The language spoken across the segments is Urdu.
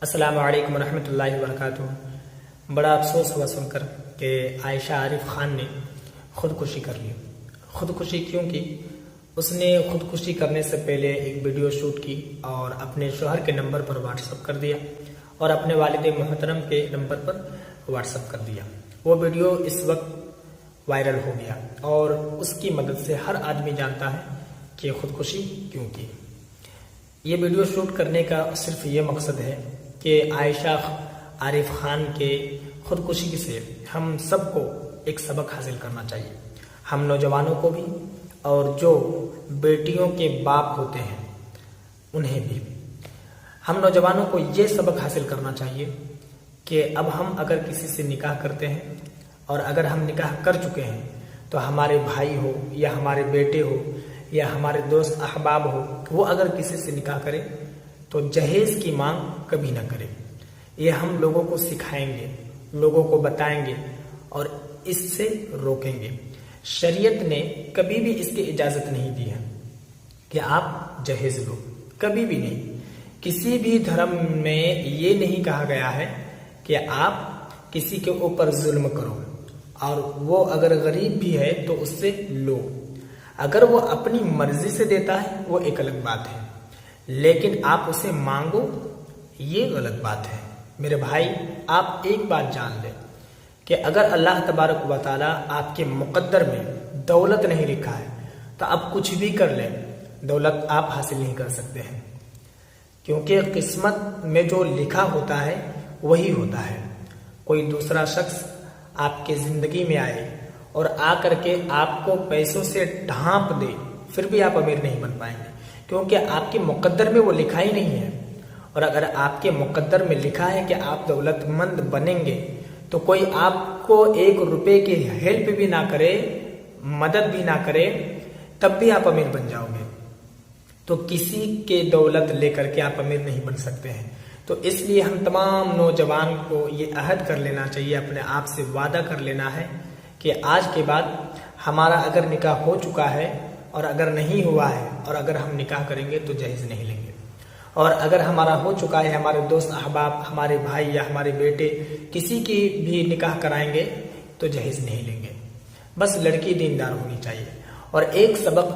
السلام علیکم ورحمۃ اللہ وبرکاتہ۔ بڑا افسوس ہوا سن کر کہ عائشہ عارف خان نے خودکشی کر لی۔ خودکشی کیوں کی؟ اس نے خودکشی کرنے سے پہلے ایک ویڈیو شوٹ کی اور اپنے شوہر کے نمبر پر واٹس اپ کر دیا اور اپنے والد محترم کے نمبر پر واٹس اپ کر دیا۔ وہ ویڈیو اس وقت وائرل ہو گیا اور اس کی مدد سے ہر آدمی جانتا ہے کہ خودکشی کیوں کی۔ یہ ویڈیو شوٹ کرنے کا صرف یہ مقصد ہے کہ عائشہ عارف خان کے خودکشی سے ہم سب کو ایک سبق حاصل کرنا چاہیے، ہم نوجوانوں کو بھی اور جو بیٹیوں کے باپ ہوتے ہیں انہیں بھی۔ ہم نوجوانوں کو یہ سبق حاصل کرنا چاہیے کہ اب ہم اگر کسی سے نکاح کرتے ہیں اور اگر ہم نکاح کر چکے ہیں تو ہمارے بھائی ہو یا ہمارے بیٹے ہو یا ہمارے دوست احباب ہو، وہ اگر کسی سے نکاح کرے تو جہیز کی مانگ کبھی نہ کرے۔ یہ ہم لوگوں کو سکھائیں گے، لوگوں کو بتائیں گے اور اس سے روکیں گے۔ شریعت نے کبھی بھی اس کی اجازت نہیں دی ہے کہ آپ جہیز لو، کبھی بھی نہیں۔ کسی بھی دھرم میں یہ نہیں کہا گیا ہے کہ آپ کسی کے اوپر ظلم کرو، اور وہ اگر غریب بھی ہے تو اس سے لو۔ اگر وہ اپنی مرضی سے دیتا ہے وہ ایک الگ بات ہے، لیکن آپ اسے مانگو یہ غلط بات ہے۔ میرے بھائی، آپ ایک بات جان لیں کہ اگر اللہ تبارک و تعالیٰ آپ کے مقدر میں دولت نہیں لکھا ہے تو آپ کچھ بھی کر لیں، دولت آپ حاصل نہیں کر سکتے ہیں، کیونکہ قسمت میں جو لکھا ہوتا ہے وہی ہوتا ہے۔ کوئی دوسرا شخص آپ کے زندگی میں آئے اور آ کر کے آپ کو پیسوں سے ڈھانپ دے، پھر بھی آپ امیر نہیں بن پائیں گے، کیونکہ آپ کے مقدر میں وہ لکھا ہی نہیں ہے۔ اور اگر آپ کے مقدر میں لکھا ہے کہ آپ دولت مند بنیں گے تو کوئی آپ کو 1 روپے کی ہیلپ بھی نہ کرے، مدد بھی نہ کرے، تب بھی آپ امیر بن جاؤ گے۔ تو کسی کے دولت لے کر کے آپ امیر نہیں بن سکتے ہیں۔ تو اس لیے ہم تمام نوجوان کو یہ عہد کر لینا چاہیے، اپنے آپ سے وعدہ کر لینا ہے کہ آج کے بعد ہمارا اگر نکاح ہو چکا ہے اور اگر نہیں ہوا ہے اور اگر ہم نکاح کریں گے تو جہیز نہیں لیں گے، اور اگر ہمارا ہو چکا ہے، ہمارے دوست احباب، ہمارے بھائی یا ہمارے بیٹے کسی کی بھی نکاح کرائیں گے تو جہیز نہیں لیں گے۔ بس لڑکی دیندار ہونی چاہیے۔ اور ایک سبق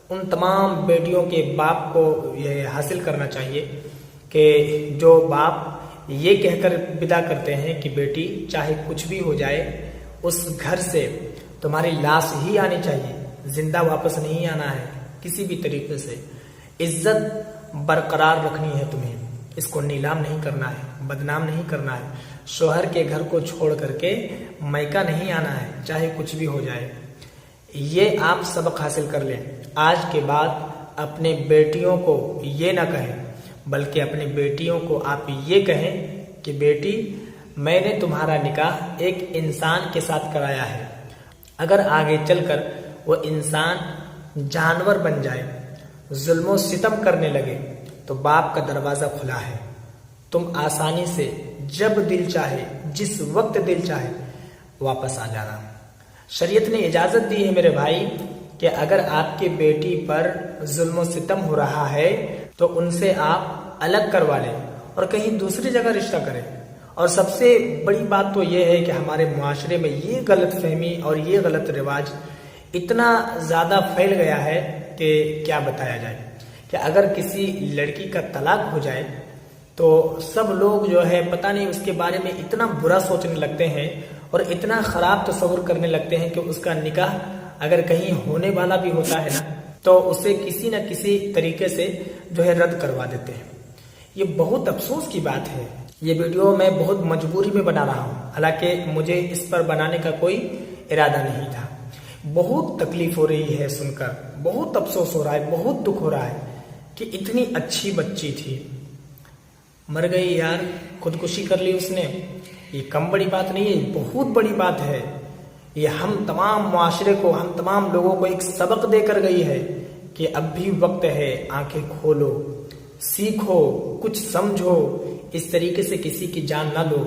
ان تمام بیٹیوں کے باپ کو یہ حاصل کرنا چاہیے کہ جو باپ یہ کہہ کر ودا کرتے ہیں کہ بیٹی چاہے کچھ بھی ہو جائے اس گھر سے تمہاری لاش ہی آنی چاہیے، زندہ واپس نہیں آنا ہے کسی بھی طریقے سے، عزت برقرار رکھنی ہے تمہیں، اس کو نیلام نہیں کرنا ہے، بدنام نہیں کرنا ہے، شوہر کے گھر کو چھوڑ کر کے میکہ نہیں آنا ہے چاہے کچھ بھی ہو جائے۔ یہ آپ سبق حاصل کر لیں۔ آج کے بعد اپنے بیٹیوں کو یہ نہ کہیں، بلکہ اپنی بیٹیوں کو آپ یہ کہیں کہ بیٹی میں نے تمہارا نکاح ایک انسان کے ساتھ کرایا ہے، اگر آگے چل کر وہ انسان جانور بن جائے، ظلم و ستم کرنے لگے تو باپ کا دروازہ کھلا ہے، تم آسانی سے جب دل چاہے جس وقت دل چاہے واپس آ جانا۔ شریعت نے اجازت دی ہے میرے بھائی کہ اگر آپ کی بیٹی پر ظلم و ستم ہو رہا ہے تو ان سے آپ الگ کروا لیں اور کہیں دوسری جگہ رشتہ کریں۔ اور سب سے بڑی بات تو یہ ہے کہ ہمارے معاشرے میں یہ غلط فہمی اور یہ غلط رواج اتنا زیادہ پھیل گیا ہے کہ کیا بتایا جائے، کہ اگر کسی لڑکی کا طلاق ہو جائے تو سب لوگ جو ہے پتہ نہیں اس کے بارے میں اتنا برا سوچنے لگتے ہیں اور اتنا خراب تصور کرنے لگتے ہیں کہ اس کا نکاح اگر کہیں ہونے والا بھی ہوتا ہے نا تو اسے کسی نہ کسی طریقے سے جو ہے رد کروا دیتے ہیں۔ یہ بہت افسوس کی بات ہے۔ یہ ویڈیو میں بہت مجبوری میں بنا رہا ہوں، حالانکہ مجھے اس پر بنانے کا کوئی ارادہ نہیں تھا۔ بہت تکلیف ہو رہی ہے سن کر، بہت افسوس ہو رہا ہے، بہت دکھ ہو رہا ہے کہ اتنی اچھی بچی تھی، مر گئی یار، خودکشی کر لی اس نے۔ یہ کم بڑی بات نہیں ہے، بہت بڑی بات ہے۔ یہ ہم تمام معاشرے کو، ہم تمام لوگوں کو ایک سبق دے کر گئی ہے کہ اب بھی وقت ہے، آنکھیں کھولو، سیکھو، کچھ سمجھو، اس طریقے سے کسی کی جان نہ لو۔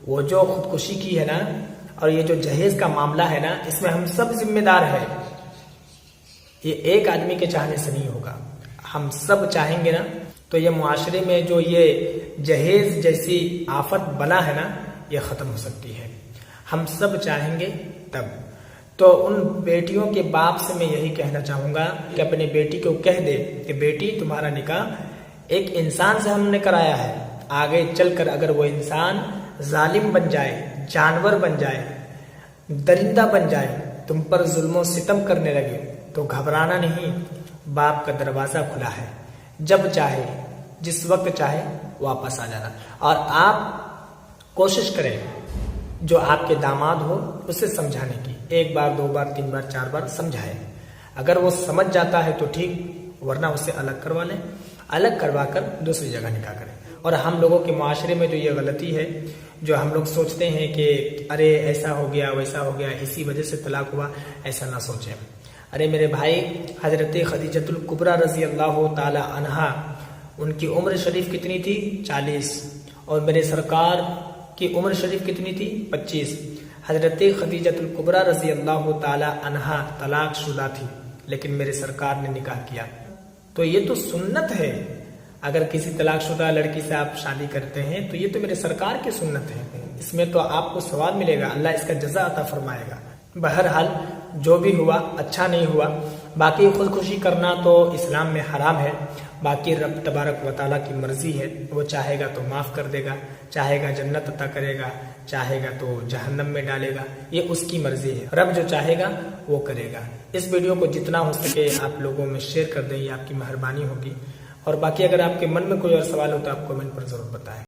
وہ جو خودکشی کی ہے نا اور یہ جو جہیز کا معاملہ ہے نا، اس میں ہم سب ذمہ دار ہیں۔ یہ ایک آدمی کے چاہنے سے نہیں ہوگا، ہم سب چاہیں گے نا تو یہ معاشرے میں جو یہ جہیز جیسی آفت بلا ہے نا، یہ ختم ہو سکتی ہے۔ ہم سب چاہیں گے تب تو ان بیٹیوں کے باپ سے میں یہی کہنا چاہوں گا کہ اپنی بیٹی کو کہہ دے کہ بیٹی تمہارا نکاح ایک انسان سے ہم نے کرایا ہے، آگے چل کر اگر وہ انسان ظالم بن جائے، جانور بن جائے، درندہ بن جائے، تم پر ظلم و ستم کرنے لگے تو گھبرانا نہیں، باپ کا دروازہ کھلا ہے، جب چاہے جس وقت چاہے واپس آ جانا۔ اور آپ کوشش کریں جو آپ کے داماد ہو اسے سمجھانے کی، 1 بار 2 بار 3 بار 4 بار سمجھائے، اگر وہ سمجھ جاتا ہے تو ٹھیک، ورنہ اسے الگ کروا لیں، الگ کروا کر دوسری جگہ نکاح کریں۔ اور ہم لوگوں کے معاشرے میں جو یہ غلطی ہے، جو ہم لوگ سوچتے ہیں کہ ارے ایسا ہو گیا ویسا ہو گیا اسی وجہ سے طلاق ہوا، ایسا نہ سوچیں۔ ارے میرے بھائی، حضرت خدیجۃ الکبریٰ رضی اللہ تعالی عنہا، ان کی عمر شریف کتنی تھی؟ 40، اور میرے سرکار کی عمر شریف کتنی تھی؟ 25۔ حضرت خدیجۃ الکبریٰ رضی اللہ تعالی عنہا طلاق شدہ تھی، لیکن میرے سرکار نے نکاح کیا، تو یہ تو سنت ہے۔ اگر کسی طلاق شدہ لڑکی سے آپ شادی کرتے ہیں تو یہ تو میرے سرکار کی سنت ہے، اس میں تو آپ کو ثواب ملے گا، اللہ اس کا جزا عطا فرمائے گا۔ بہرحال جو بھی ہوا اچھا نہیں ہوا، باقی خودکشی کرنا تو اسلام میں حرام ہے، باقی رب تبارک و تعالیٰ کی مرضی ہے، وہ چاہے گا تو معاف کر دے گا، چاہے گا جنت عطا کرے گا، چاہے گا تو جہنم میں ڈالے گا، یہ اس کی مرضی ہے، رب جو چاہے گا وہ کرے گا۔ اس ویڈیو کو جتنا ہو سکے آپ لوگوں میں شیئر کر دیں، یہ آپ کی مہربانی ہوگی، اور باقی اگر آپ کے من میں کوئی اور سوال ہو تو آپ کمنٹ پر ضرور بتائیں۔